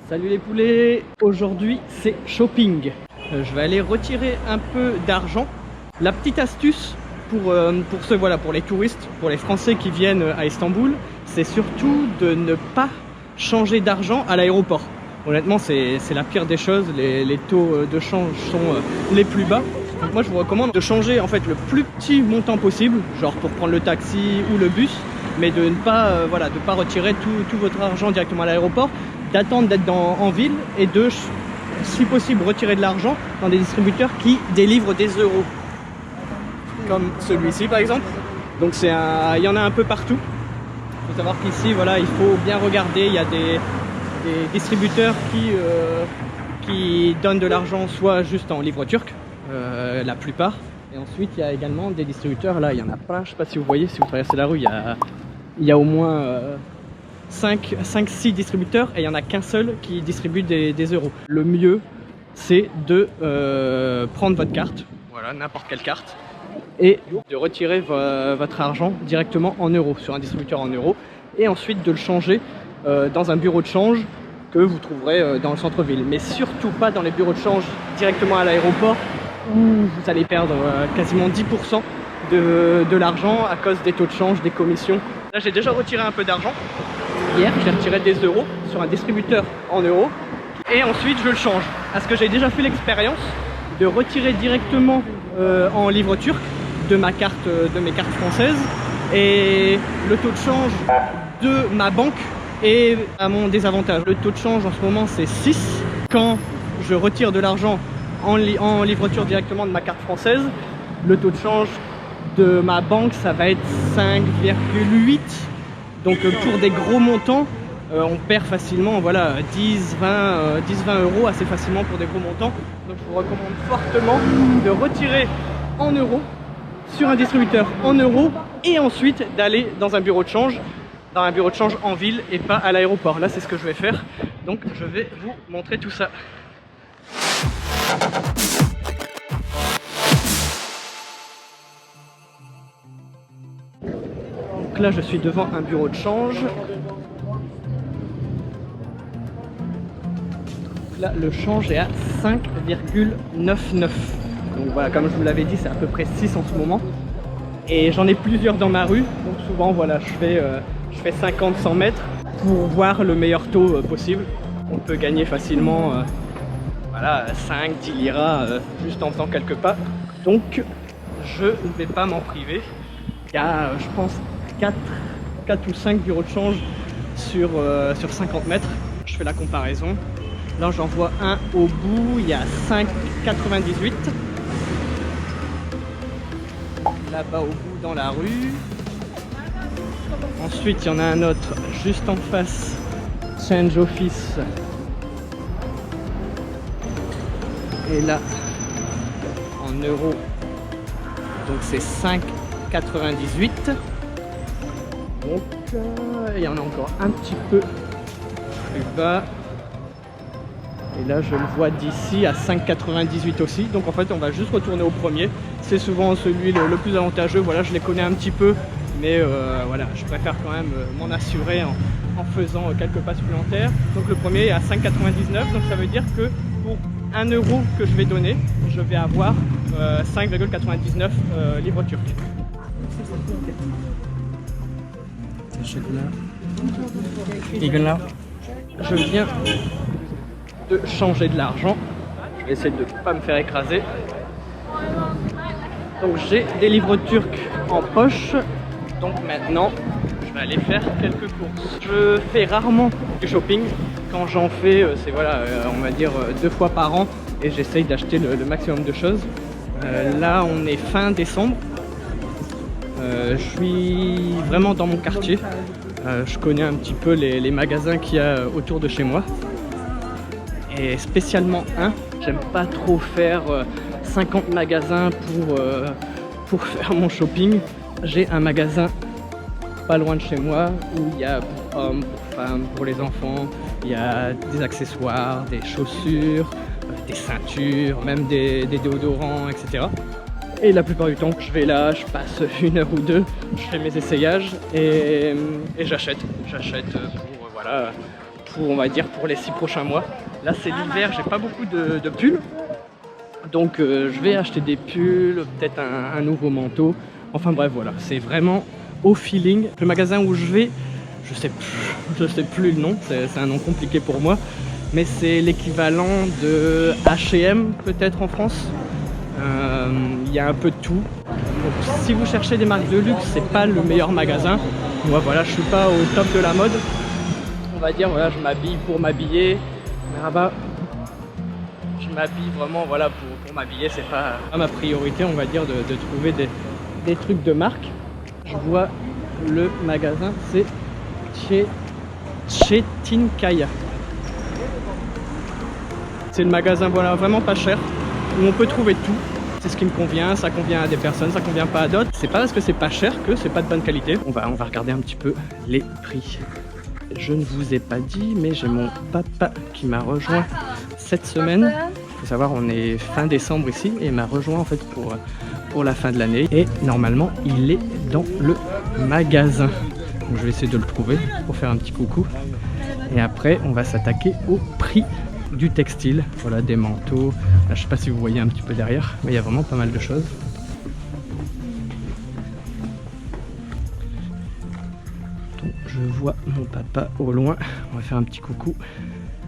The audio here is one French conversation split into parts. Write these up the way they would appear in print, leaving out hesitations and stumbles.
Salut les poulets, aujourd'hui c'est shopping. Je vais aller retirer un peu d'argent. La petite astuce pour les touristes, pour les Français qui viennent à Istanbul, c'est surtout de ne pas changer d'argent à l'aéroport. Honnêtement, c'est la pire des choses, les taux de change sont les plus bas. Donc moi je vous recommande de changer en fait le plus petit montant possible, genre pour prendre le taxi ou le bus, mais de ne pas, de pas retirer tout votre argent directement à l'aéroport, d'attendre d'être en ville et de, si possible, retirer de l'argent dans des distributeurs qui délivrent des euros. Comme celui-ci par exemple. Donc il y en a un peu partout. Il faut savoir qu'ici, voilà, il faut bien regarder, il y a des distributeurs qui donnent de l'argent soit juste en livres turcs, la plupart. Et ensuite, il y a également des distributeurs, là il y en a plein, je ne sais pas si vous voyez, si vous traversez la rue, il y a au moins 5-6 distributeurs et il n'y en a qu'un seul qui distribue des euros. Le mieux, c'est de prendre votre carte, voilà, n'importe quelle carte, et de retirer votre argent directement en euros, sur un distributeur en euros, et ensuite de le changer dans un bureau de change que vous trouverez dans le centre-ville. Mais surtout pas dans les bureaux de change directement à l'aéroport, où vous allez perdre quasiment 10% de l'argent à cause des taux de change, des commissions. Là j'ai déjà retiré un peu d'argent. Hier j'ai retiré des euros sur un distributeur en euros et ensuite je le change. Parce que j'ai déjà fait l'expérience de retirer directement en livres turcs de mes cartes françaises, et le taux de change de ma banque est à mon désavantage. Le taux de change en ce moment c'est 6. Quand je retire de l'argent en livre turc directement de ma carte française, le taux de change de ma banque ça va être 5,8. donc pour des gros montants on perd facilement, voilà, 10-20 euros assez facilement pour des gros montants. Donc je vous recommande fortement de retirer en euros sur un distributeur en euros et ensuite d'aller dans un bureau de change en ville et pas à l'aéroport. Là c'est ce que je vais faire, donc je vais vous montrer tout ça. Donc là je suis devant un bureau de change. Là le change est à 5,99. donc voilà, comme je vous l'avais dit, c'est à peu près 6 en ce moment, et j'en ai plusieurs dans ma rue, donc souvent voilà, je fais 50-100 mètres pour voir le meilleur taux possible. On peut gagner facilement 5-10 liras juste en faisant quelques pas, donc je ne vais pas m'en priver. Il y a je pense 4 ou 5 bureaux de change sur 50 mètres. Je fais la comparaison. Là j'en vois un au bout, il y a 5,98. Là-bas au bout dans la rue. Ensuite il y en a un autre juste en face, Change Office. Et là en euros, donc c'est 5,98. Donc il y en a encore un petit peu plus bas. Et là je le vois d'ici à 5,98 aussi. Donc en fait on va juste retourner au premier. C'est souvent celui le plus avantageux. Voilà, je les connais un petit peu, mais voilà, je préfère quand même m'en assurer en faisant quelques pas supplémentaires. Donc le premier est à 5,99. Donc ça veut dire que pour 1 euro que je vais donner, je vais avoir 5,99 livres turcs. Je viens de changer de l'argent. Je vais essayer de ne pas me faire écraser. Donc j'ai des livres turcs en poche. Donc maintenant je vais aller faire quelques courses. Je fais rarement du shopping. Quand j'en fais, c'est voilà, on va dire 2 fois par an, et j'essaye d'acheter le maximum de choses. Là on est fin décembre. Je suis vraiment dans mon quartier. Je connais un petit peu les magasins qu'il y a autour de chez moi. Et spécialement un, j'aime pas trop faire 50 magasins pour faire mon shopping. J'ai un magasin pas loin de chez moi où il y a pour hommes, pour femmes, pour les enfants, il y a des accessoires, des chaussures, des ceintures, même des déodorants, etc. Et la plupart du temps je vais là, je passe 1 heure ou 2, je fais mes essayages et j'achète pour voilà, pour, on va dire, pour les 6 prochains mois. Là c'est l'hiver, j'ai pas beaucoup de pulls, donc je vais acheter des pulls, peut-être un nouveau manteau. Enfin bref, voilà, c'est vraiment au feeling. Le magasin où je vais, je sais plus le nom, c'est un nom compliqué pour moi, mais c'est l'équivalent de H&M peut-être en France. Il y a un peu de tout. Donc, si vous cherchez des marques de luxe, c'est pas le meilleur magasin. Moi voilà, je suis pas au top de la mode. On va dire voilà, je m'habille pour m'habiller. Mais là-bas, je m'habille vraiment voilà pour m'habiller. C'est pas ma priorité, on va dire, de trouver des trucs de marque. Je vois le magasin, c'est Chetinkaya. C'est le magasin voilà vraiment pas cher où on peut trouver tout. C'est ce qui me convient, ça convient à des personnes, ça convient pas à d'autres. C'est pas parce que c'est pas cher que c'est pas de bonne qualité. On va regarder un petit peu les prix. Je ne vous ai pas dit, mais j'ai mon papa qui m'a rejoint cette semaine. Il faut savoir, on est fin décembre ici et il m'a rejoint en fait pour la fin de l'année. Et normalement, il est dans le magasin. Donc je vais essayer de le trouver pour faire un petit coucou. Et après, on va s'attaquer au prix du textile. Voilà, des manteaux. Là, je sais pas si vous voyez un petit peu derrière, mais il y a vraiment pas mal de choses. Donc, je vois mon papa au loin. On va faire un petit coucou.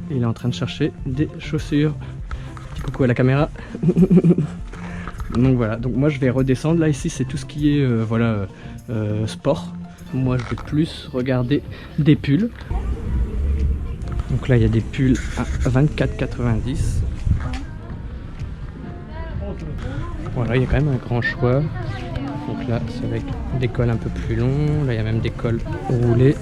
Il est en train de chercher des chaussures. Petit coucou à la caméra. Donc voilà, donc moi je vais redescendre. Là ici c'est tout ce qui est voilà, sport. Moi je vais plus regarder des pulls. Donc là il y a des pulls à 24,90. Voilà, il y a quand même un grand choix. Donc là c'est avec des cols un peu plus longs. Là il y a même des cols roulés.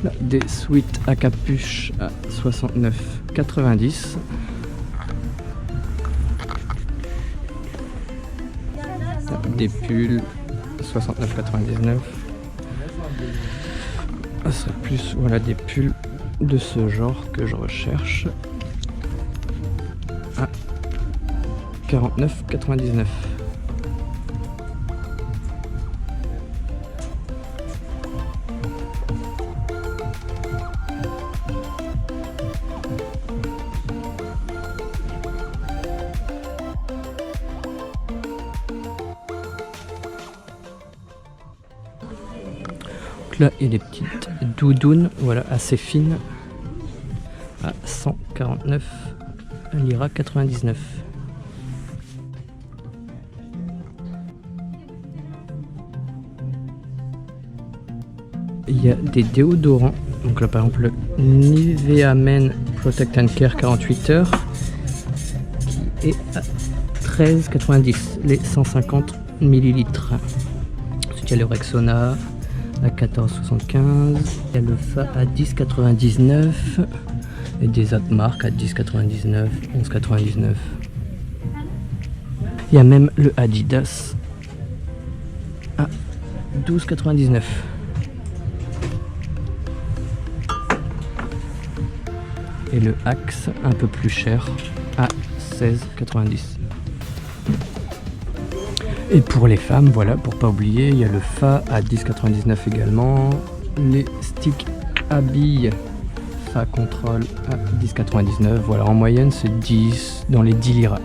Là, des sweats à capuche à 69,90. Des pulls 69,99. Ce serait plus voilà, des pulls de ce genre que je recherche à 49,99. Là, il y a des petites doudounes, voilà, assez fines, à 149 lira 99. Il y a des déodorants, donc là par exemple le Nivea Men Protect and Care 48 heures, qui est à 13,90 les 150 ml. Ensuite il y a le Rexona à 14,75, il y a le Fa à 10,99 et des autres marques à 10,99, 11,99. Il y a même le Adidas à 12,99. Et le Axe un peu plus cher à 16,90. Et pour les femmes, voilà, pour pas oublier, il y a le Fa à 10,99 également. Les sticks à billes Fa Control à 10,99. Voilà, en moyenne c'est 10, dans les 10 liras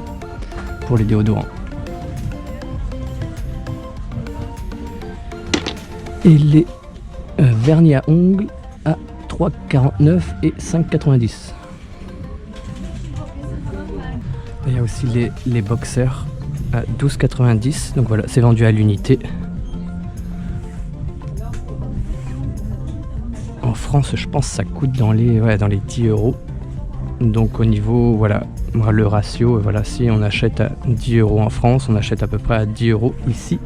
pour les déodorants. Et les vernis à ongles à 3,49 et 5,90. Il y a aussi les boxers à 12,90, donc voilà, c'est vendu à l'unité. En France, je pense que ça coûte dans les 10 euros. Donc au niveau, voilà, le ratio, voilà, si on achète à 10 euros en France, on achète à peu près à 10 euros ici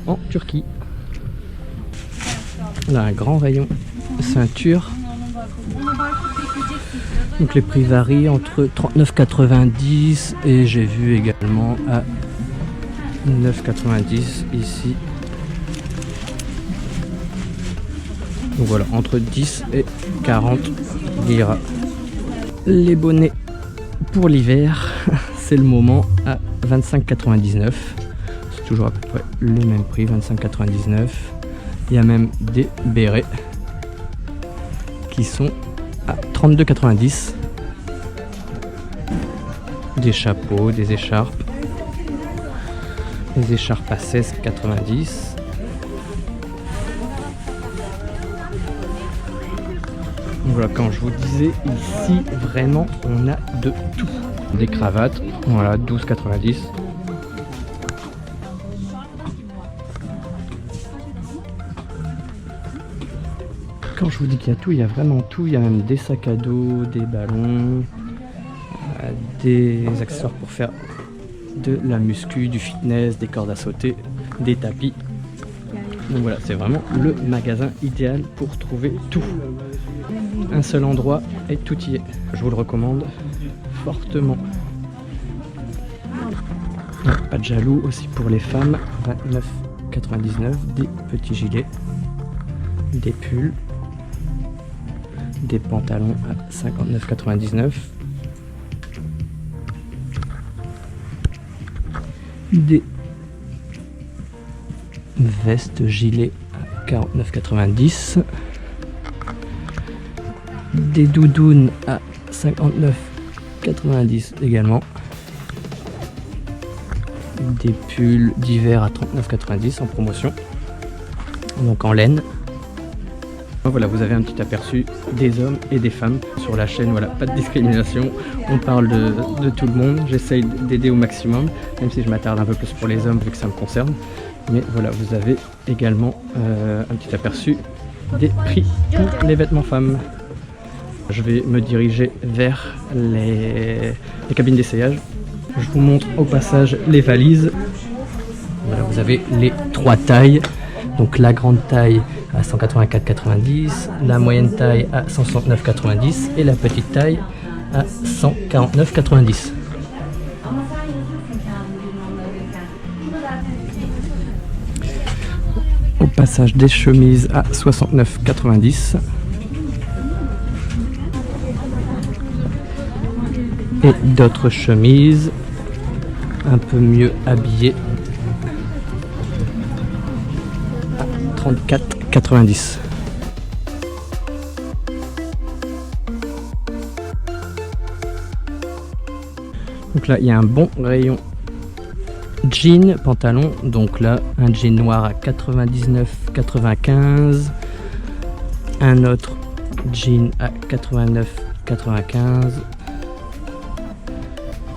en Turquie. Là, un grand rayon ceinture. Donc les prix varient entre 39,90 et j'ai vu également à 9,90 ici. Donc voilà, entre 10 et 40 liras. Les bonnets pour l'hiver, c'est le moment à 25,99. C'est toujours à peu près le même prix, 25,99. Il y a même des bérets qui sont à 32,90 €. Des chapeaux, des écharpes. Les écharpes à 16,90 €. Voilà, quand je vous disais, ici, vraiment, on a de tout. Des cravates, voilà, 12,90 €. Quand je vous dis qu'il y a tout, il y a vraiment tout. Il y a même des sacs à dos, des ballons, des accessoires pour faire de la muscu, du fitness, des cordes à sauter, des tapis. Donc voilà, c'est vraiment le magasin idéal pour trouver tout. Un seul endroit et tout y est. Je vous le recommande fortement. Pas de jaloux aussi pour les femmes, 29,99 €. Des petits gilets, des pulls, des pantalons à 59,99 €. Des vestes gilets à 49,90 €. Des doudounes à 59,90 € également. Des pulls d'hiver à 39,90 € en promotion, donc en laine. Voilà, vous avez un petit aperçu des hommes et des femmes sur la chaîne. Voilà, pas de discrimination, on parle de tout le monde. J'essaye d'aider au maximum, même si je m'attarde un peu plus pour les hommes vu que ça me concerne. Mais voilà, vous avez également un petit aperçu des prix pour les vêtements femmes. Je vais me diriger vers les cabines d'essayage. Je vous montre au passage les valises. Voilà, vous avez les 3 tailles. Donc la grande taille à 184,90 €, la moyenne taille à 169,90 € et la petite taille à 149,90 €. Au passage des chemises à 69,90 € et d'autres chemises un peu mieux habillées à 34,90 €. Donc là il y a un bon rayon jean, pantalon, donc là un jean noir à 99,95 €, un autre jean à 89,95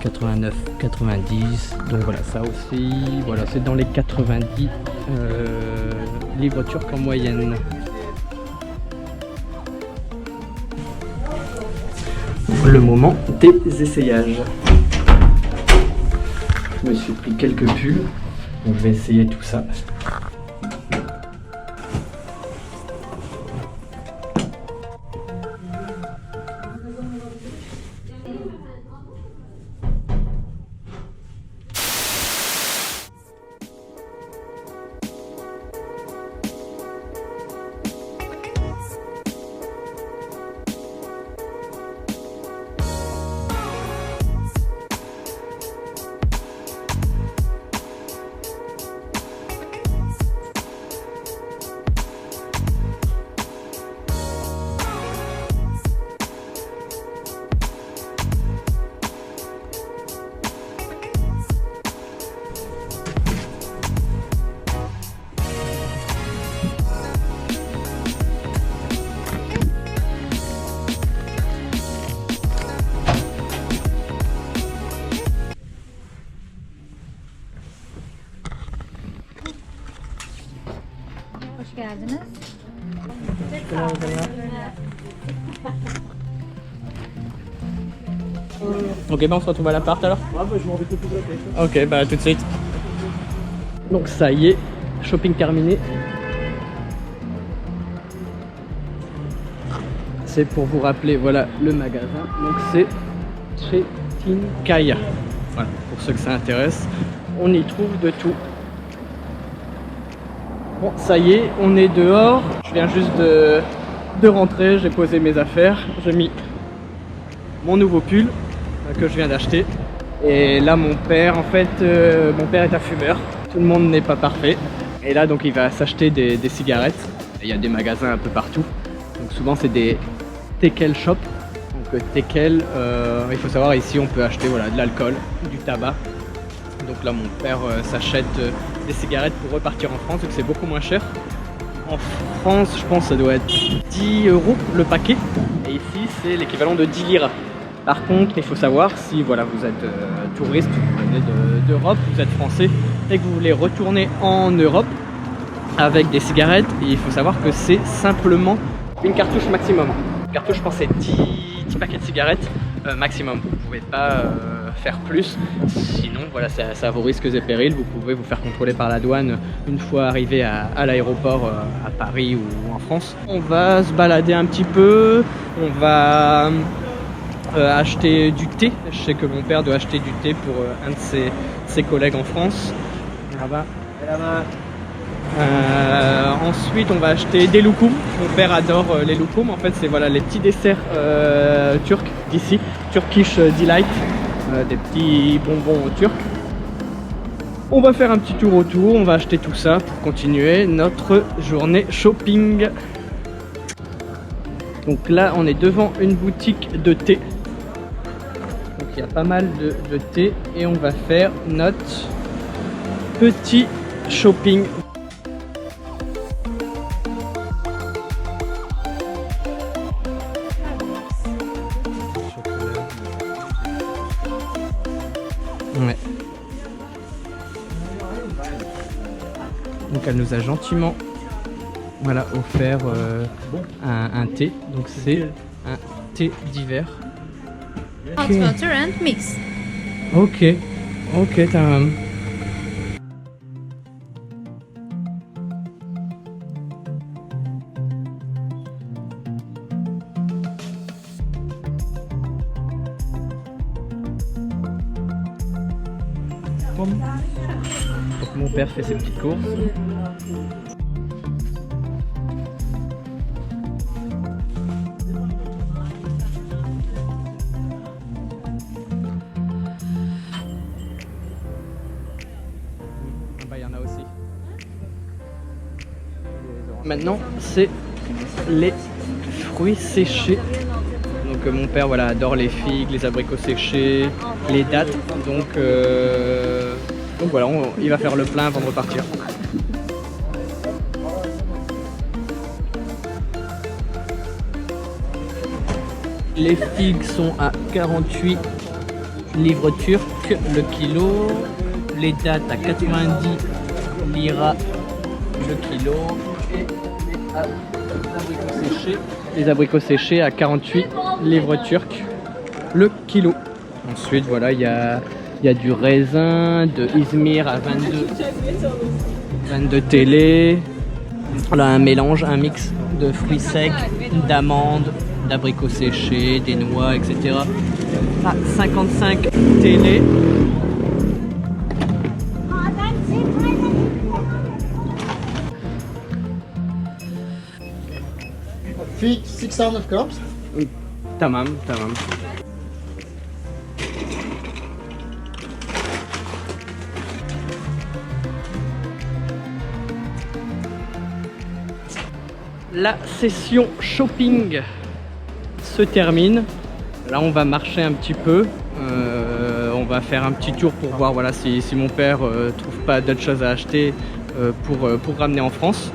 €, 89,90 €. Donc voilà, ça aussi, voilà, c'est dans les 90 livres turcs en moyenne. Le moment des essayages. Je me suis pris quelques pulls, donc je vais essayer tout ça. Hoş geldiniz. Ok, bah on se retrouve à l'appart alors. Ah bah je m'en vais tout de suite. Ok, bah tout de suite. Donc ça y est, shopping terminé. C'est pour vous rappeler, voilà le magasin. Donc c'est Çetinkaya. Voilà, pour ceux que ça intéresse, on y trouve de tout. Bon, ça y est, on est dehors. Je viens juste de rentrer, j'ai posé mes affaires, j'ai mis mon nouveau pull que je viens d'acheter. Et là, mon père, en fait, mon père est un fumeur. Tout le monde n'est pas parfait. Et là, donc, il va s'acheter des cigarettes. Il y a des magasins un peu partout. Donc souvent, c'est des Tekel Shop. Donc Tekel, il faut savoir ici on peut acheter voilà, de l'alcool, du tabac. Donc là mon père s'achète des cigarettes pour repartir en France, donc c'est beaucoup moins cher. En France je pense que ça doit être 10 € le paquet. Et ici c'est l'équivalent de 10 liras. Par contre il faut savoir si voilà, vous êtes touriste, vous venez d'Europe, vous êtes français et que vous voulez retourner en Europe avec des cigarettes, il faut savoir que c'est simplement une cartouche maximum. Une cartouche je pense c'est 10 paquets de cigarettes maximum. Vous ne pouvez pas faire plus, sinon voilà, c'est à vos risques et périls. Vous pouvez vous faire contrôler par la douane une fois arrivé à l'aéroport à Paris ou en France. On va se balader un petit peu, on va acheter du thé. Je sais que mon père doit acheter du thé pour un de ses collègues en France. Là-bas. Ensuite on va acheter des loukoums. Mon père adore les loukoums. En fait c'est voilà, les petits desserts turcs d'ici, Turkish Delight, des petits bonbons turcs. On va faire un petit tour autour, on va acheter tout ça pour continuer notre journée shopping. Donc là on est devant une boutique de thé. Donc il y a pas mal de thé et on va faire notre petit shopping. Ouais. Donc elle nous a gentiment voilà, offert un thé. Donc c'est un thé d'hiver. Hot water and mix. Ok, ok, t'as Donc mon père fait ses petites courses. Bah, il y en a aussi. Maintenant, c'est les fruits séchés. Donc mon père voilà, adore les figues, les abricots séchés, les dattes. Donc voilà, il va faire le plein avant de repartir. Les figues sont à 48 livres turcs le kilo. Les dattes à 90 liras le kilo. Et les abricots séchés à 48 livres turcs le kilo. Ensuite voilà, il y a du raisin de Izmir à 22 télés. Voilà, un mélange, un mix de fruits secs, d'amandes, d'abricots séchés, des noix, etc. à 55 télés. Fig 600 grams. Tamam. La session shopping se termine. Là on va marcher un petit peu. On va faire un petit tour pour voir voilà, si mon père trouve pas d'autres choses à acheter pour ramener en France.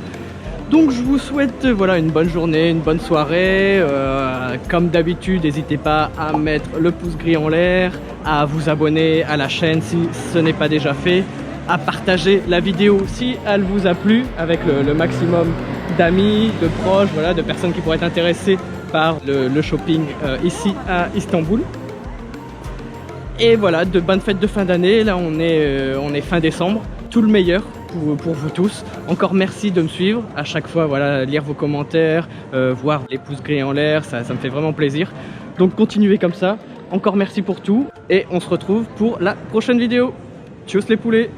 Donc je vous souhaite voilà, une bonne journée, une bonne soirée. Comme d'habitude, n'hésitez pas à mettre le pouce gris en l'air, à vous abonner à la chaîne si ce n'est pas déjà fait, à partager la vidéo si elle vous a plu avec le maximum d'amis, de proches, voilà, de personnes qui pourraient être intéressées par le shopping ici à Istanbul. Et voilà, de bonnes fêtes de fin d'année. Là on est fin décembre, tout le meilleur pour vous tous. Encore merci de me suivre à chaque fois, voilà, lire vos commentaires, voir les pouces gris en l'air, ça me fait vraiment plaisir. Donc continuez comme ça, encore merci pour tout et on se retrouve pour la prochaine vidéo. Tchuss les poulets!